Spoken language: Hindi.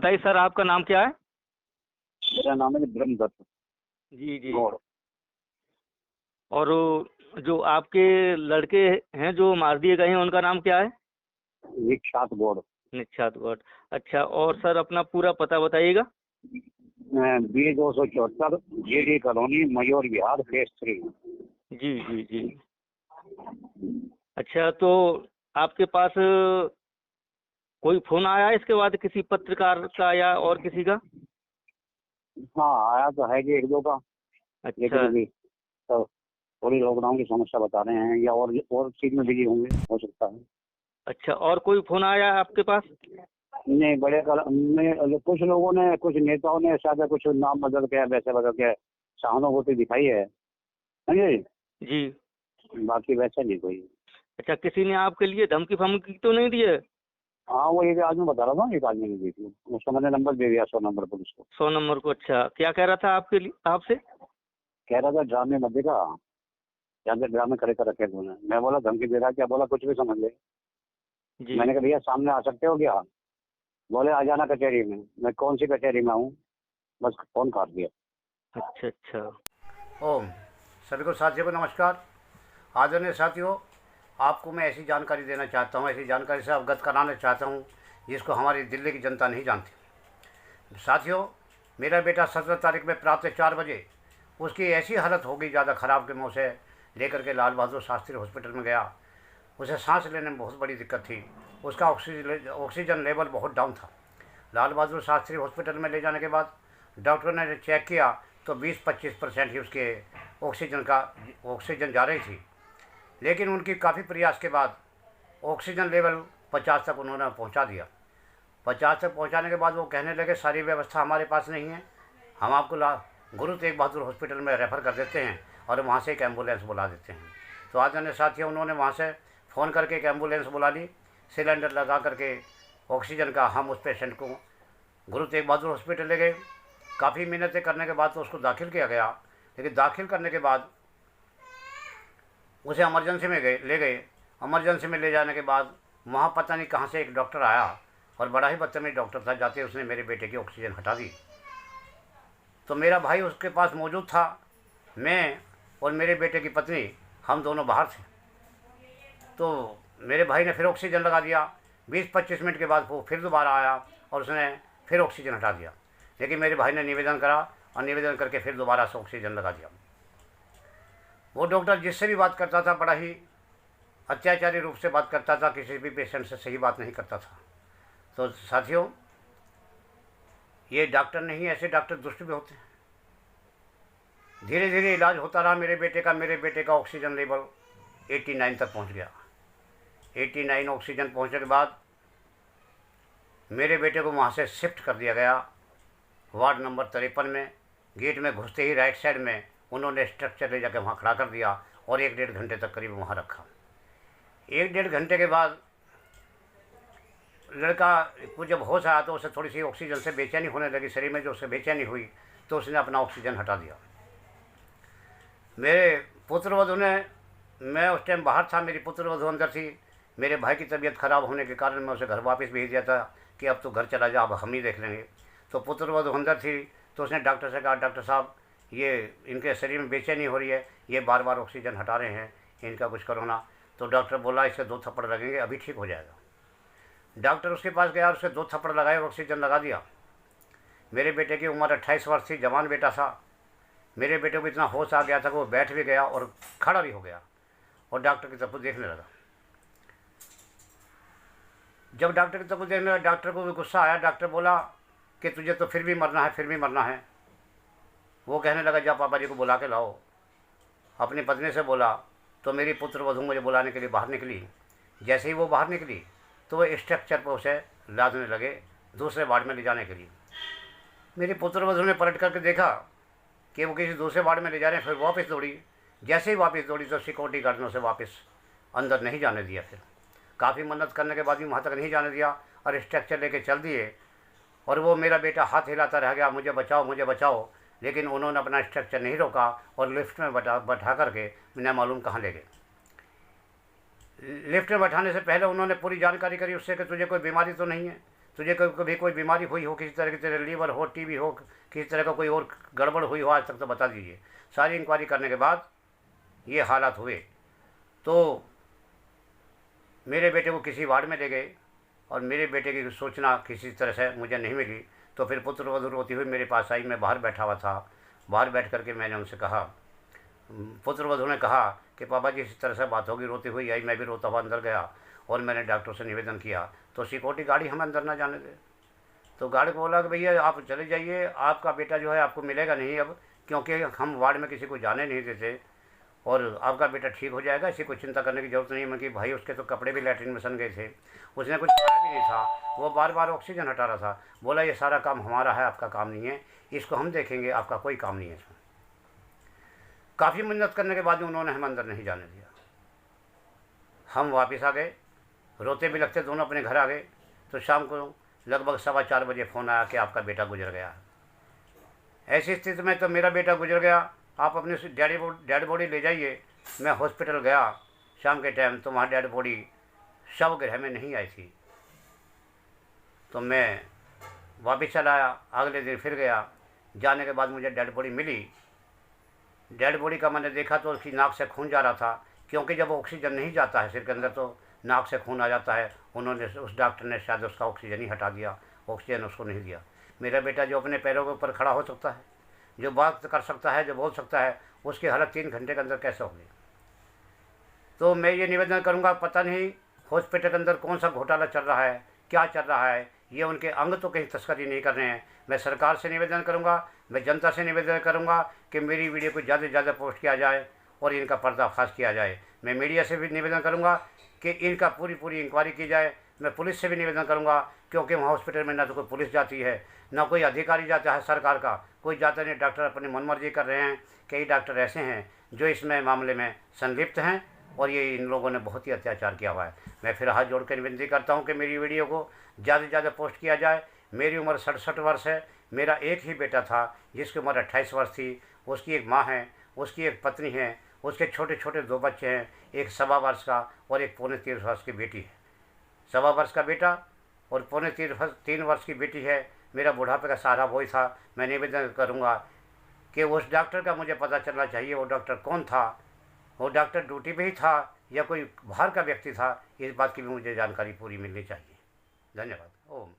बताइए सर, आपका नाम क्या है? मेरा नाम है ब्रह्मदत्त जी जी। गौड़। और जो आपके लड़के हैं जो मार दिए गए हैं, उनका नाम क्या है? निक्षात गौड़। निक्षात गौड़। अच्छा, और सर अपना पूरा पता बताइएगा। B 274 JD colony, Mayur Vihar, phase 3। जी जी जी। अच्छा, तो आपके पास कोई फोन आया है इसके बाद किसी पत्रकार का या और किसी का? हाँ, आया तो है जी एक दो का, अच्छा। लेकिन अभी तो थोड़ी लॉकडाउन की समस्या बता रहे हैं, या और चीज में बिजी होंगे, हो सकता है। अच्छा, और कोई फोन आया है आपके पास? नहीं, में कुछ लोगों ने, कुछ नेताओं ने शायद कुछ नाम बदल के, वैसे बदल के सहानुभूति दिखाई है समझे? जी। बाकी वैसे नहीं कोई। अच्छा, किसी ने आपके लिए धमकी फमकी तो नहीं दी है? हाँ, वो एक आदमी बता रहा था, एक आदमी ने दी थी, उसका मैंने नंबर दे दिया, 100 नंबर पुलिस को। 100 नंबर को? अच्छा, क्या कह रहा था आपके लिए, आपसे? कह रहा था ड्रामे मत देगा, ज्यादा ड्रामे करे कर रखे तूने। मैं बोला धमकी दे रहा, क्या बोला कुछ भी समझ ले। जी। मैंने कहा भैया सामने आ सकते हो क्या? बोले आ जाना कचहरी में। मैं कौन सी कचहरी में हूँ, बस फोन काट दिया। अच्छा अच्छा। ओम। सभी को साथियों को नमस्कार। आदरणीय साथियों, आपको मैं ऐसी जानकारी देना चाहता हूँ, ऐसी जानकारी से अवगत कराना चाहता हूँ जिसको हमारी दिल्ली की जनता नहीं जानती। साथियों, मेरा बेटा 17 तारीख में प्रातः 4 बजे उसकी ऐसी हालत हो गई ज़्यादा ख़राब कि मैं उसे लेकर के लाल बहादुर शास्त्री हॉस्पिटल में गया। उसे सांस लेने में बहुत बड़ी दिक्कत थी, उसका ऑक्सीजन लेवल बहुत डाउन था। लाल बहादुर शास्त्री हॉस्पिटल में ले जाने के बाद डॉक्टर ने चेक किया तो 20-25% ही उसके ऑक्सीजन जा रही थी, लेकिन उनकी काफ़ी प्रयास के बाद ऑक्सीजन लेवल 50 तक उन्होंने पहुंचा दिया। 50 तक पहुंचाने के बाद वो कहने लगे सारी व्यवस्था हमारे पास नहीं है, हम आपको गुरु तेग बहादुर हॉस्पिटल में रेफ़र कर देते हैं और वहाँ से एक एम्बुलेंस बुला देते हैं। तो आदरणीय साथियों, उन्होंने वहाँ से फ़ोन करके एक एम्बुलेंस बुला ली, सिलेंडर लगा करके ऑक्सीजन का हम उस पेशेंट को गुरु तेग बहादुर हॉस्पिटल ले गए। काफ़ी मिन्नतें करने के बाद तो उसको दाखिल किया गया, लेकिन दाखिल करने के बाद उसे इमरजेंसी में ले गए। इमरजेंसी में ले जाने के बाद वहाँ पता नहीं कहाँ से एक डॉक्टर आया और बड़ा ही बदतमीज डॉक्टर था, जाते उसने मेरे बेटे की ऑक्सीजन हटा दी। तो मेरा भाई उसके पास मौजूद था, मैं और मेरे बेटे की पत्नी हम दोनों बाहर थे। तो मेरे भाई ने फिर ऑक्सीजन लगा दिया। 20-25 मिनट के बाद वो फिर दोबारा आया और उसने फिर ऑक्सीजन हटा दिया, लेकिन मेरे भाई ने निवेदन करा और निवेदन करके फिर दोबारा से ऑक्सीजन लगा दिया। वो डॉक्टर जिससे भी बात करता था बड़ा ही अत्याचारी रूप से बात करता था, किसी भी पेशेंट से सही बात नहीं करता था। तो साथियों, ये डॉक्टर नहीं, ऐसे डॉक्टर दुष्ट भी होते हैं। धीरे धीरे इलाज होता रहा मेरे बेटे का ऑक्सीजन लेवल 89 तक पहुंच गया। 89 ऑक्सीजन पहुंचने के बाद मेरे बेटे को वहाँ से शिफ्ट कर दिया गया वार्ड नंबर 53 में। गेट में घुसते ही राइट साइड में उन्होंने स्ट्रक्चर ले जाकर वहाँ खड़ा कर दिया और 1-1.5 घंटे तक करीब वहाँ रखा। 1-1.5 घंटे के बाद लड़का को जब होश आया तो उसे थोड़ी सी ऑक्सीजन से बेचैनी होने लगी शरीर में। जो उसे बेचैनी हुई तो उसने अपना ऑक्सीजन हटा दिया। मेरे पुत्रवधू ने, मैं उस टाइम बाहर था, मेरी पुत्रवधू अंदर थी। मेरे भाई की तबीयत ख़राब होने के कारण मैं उसे घर वापस भेज दिया था कि अब तो घर चला जा, अब हम ही देख लेंगे। तो पुत्रवधू अंदर थी तो उसने डॉक्टर से कहा, डॉक्टर साहब ये इनके शरीर में बेचैनी हो रही है, ये बार बार ऑक्सीजन हटा रहे हैं, इनका कुछ करो ना। तो डॉक्टर बोला इसे 2 थप्पड़ लगेंगे, अभी ठीक हो जाएगा। डॉक्टर उसके पास गया और उसे 2 थप्पड़ लगाए और ऑक्सीजन लगा दिया। मेरे बेटे की उम्र 28 वर्ष थी, जवान बेटा था। मेरे बेटे को इतना होश आ गया था कि वो बैठ भी गया और खड़ा भी हो गया और डॉक्टर की तरफ देखने लगा। जब डॉक्टर की तरफ देखने लगा, डॉक्टर को भी गुस्सा आया। डॉक्टर बोला कि तुझे तो फिर भी मरना है, फिर भी मरना है। वो कहने लगा जा पापा जी को बुला के लाओ। अपनी पत्नी से बोला तो मेरी पुत्रवधू मुझे बुलाने के लिए बाहर निकली। जैसे ही वो बाहर निकली तो वो स्ट्रक्चर पर उसे लादने लगे दूसरे वार्ड में ले जाने के लिए। मेरी पुत्रवधू ने पलट करके देखा कि वो किसी दूसरे वार्ड में ले जा रहे हैं, फिर वापस दौड़ी। जैसे ही वापस दौड़ी तो सिक्योरिटी गार्ड ने उसे वापस अंदर नहीं जाने दिया। फिर काफ़ी मन्नत करने के बाद भी वहाँ तक नहीं जाने दिया और स्ट्रक्चर लेके चल दिए। और वो मेरा बेटा हाथ हिलाता रह गया, मुझे बचाओ मुझे बचाओ। लेकिन उन्होंने अपना स्ट्रक्चर नहीं रोका और लिफ्ट में बैठा करके बिना मालूम कहाँ ले गए। लिफ्ट में बैठाने से पहले उन्होंने पूरी जानकारी करी उससे कि तुझे कोई बीमारी तो नहीं है। तुझे कभी कोई बीमारी हुई हो, किसी तरह की तेरे लीवर हो, टीबी हो, किसी तरह का कोई और गड़बड़ हुई हो आज तक तो बता दीजिए। सारी इंक्वायरी करने के बाद ये हालात हुए तो मेरे बेटे को किसी वार्ड में ले गए और मेरे बेटे की सूचना किसी तरह से मुझे नहीं मिली। तो फिर पुत्रवधू रोती हुई मेरे पास आई। मैं बाहर बैठा हुआ था। बाहर बैठ करके मैंने उनसे कहा, पुत्रवधू ने कहा कि पापा जी इस तरह से बात होगी। रोती हुई आई, मैं भी रोता हुआ अंदर गया और मैंने डॉक्टर से निवेदन किया तो सिक्योरिटी गाड़ी हमें अंदर ना जाने दे। तो गार्ड को बोला कि भैया आप चले जाइए, आपका बेटा जो है आपको मिलेगा नहीं अब, क्योंकि हम वार्ड में किसी को जाने नहीं देते और आपका बेटा ठीक हो जाएगा, इसी को चिंता करने की ज़रूरत नहीं है। मैं कि भाई उसके तो कपड़े भी लैट्रिन में सन गए थे, उसने कुछ खाया भी नहीं था, वो बार बार ऑक्सीजन हटा रहा था। बोला ये सारा काम हमारा है, आपका काम नहीं है, इसको हम देखेंगे, आपका कोई काम नहीं है इसमें। काफ़ी मिन्नत करने के बाद उन्होंने हम अंदर नहीं जाने दिया। हम वापस आ गए, रोते भी लगते दोनों अपने घर आ गए। तो शाम को लगभग 4:15 बजे फ़ोन आया कि आपका बेटा गुजर गया। ऐसी स्थिति में तो मेरा बेटा गुजर गया, आप अपनी डेड बॉडी ले जाइए। मैं हॉस्पिटल गया शाम के टाइम तो वहाँ डेड बॉडी शव गृह में नहीं आई थी। तो मैं वापस चला आया, अगले दिन फिर गया। जाने के बाद मुझे डेड बॉडी मिली। डेड बॉडी का मैंने देखा तो उसकी नाक से खून जा रहा था, क्योंकि जब ऑक्सीजन नहीं जाता है सिर के अंदर तो नाक से खून आ जाता है। उन्होंने, उस डॉक्टर ने शायद उसका ऑक्सीजन ही हटा दिया, ऑक्सीजन उसको नहीं दिया। मेरा बेटा जो अपने पैरों के ऊपर खड़ा हो सकता है, जो बात कर सकता है, जो बोल सकता है, उसकी हालत 3 घंटे के अंदर कैसे होगी। तो मैं ये निवेदन करूँगा, पता नहीं हॉस्पिटल के अंदर कौन सा घोटाला चल रहा है, क्या चल रहा है, ये उनके अंग तो कहीं तस्करी नहीं कर रहे हैं। मैं सरकार से निवेदन करूँगा, मैं जनता से निवेदन करूँगा कि मेरी वीडियो को ज़्यादा से ज़्यादा पोस्ट किया जाए और इनका पर्दाफाश किया जाए। मैं मीडिया से भी निवेदन करूँगा कि इनका पूरी इंक्वायरी की जाए। मैं पुलिस से भी निवेदन करूँगा, क्योंकि वहाँ हॉस्पिटल में ना तो कोई पुलिस जाती है, ना कोई अधिकारी जाता है सरकार का, कोई जाता नहीं। डॉक्टर अपनी मनमर्जी कर रहे हैं। कई डॉक्टर ऐसे हैं जो इसमें मामले में संलिप्त हैं और ये इन लोगों ने बहुत ही अत्याचार किया हुआ है। मैं फिर हाथ जोड़ कर विनती करता हूँ कि मेरी वीडियो को ज़्यादा से ज़्यादा पोस्ट किया जाए। मेरी उम्र 67 वर्ष है। मेरा एक ही बेटा था जिसकी उम्र 28 वर्ष थी। उसकी एक माँ है, उसकी एक पत्नी है, उसके छोटे छोटे 2 बच्चे हैं, एक 1.25 वर्ष का और एक 3.25 वर्ष की बेटी है। 1.25 वर्ष का बेटा और 3.25 वर्ष की बेटी है। मेरा बुढ़ापे का सहारा वही था। मैं निवेदन करूँगा कि उस डॉक्टर का मुझे पता चलना चाहिए, वो डॉक्टर कौन था, वो डॉक्टर ड्यूटी पे ही था या कोई बाहर का व्यक्ति था। इस बात की भी मुझे जानकारी पूरी मिलनी चाहिए। धन्यवाद। ओम।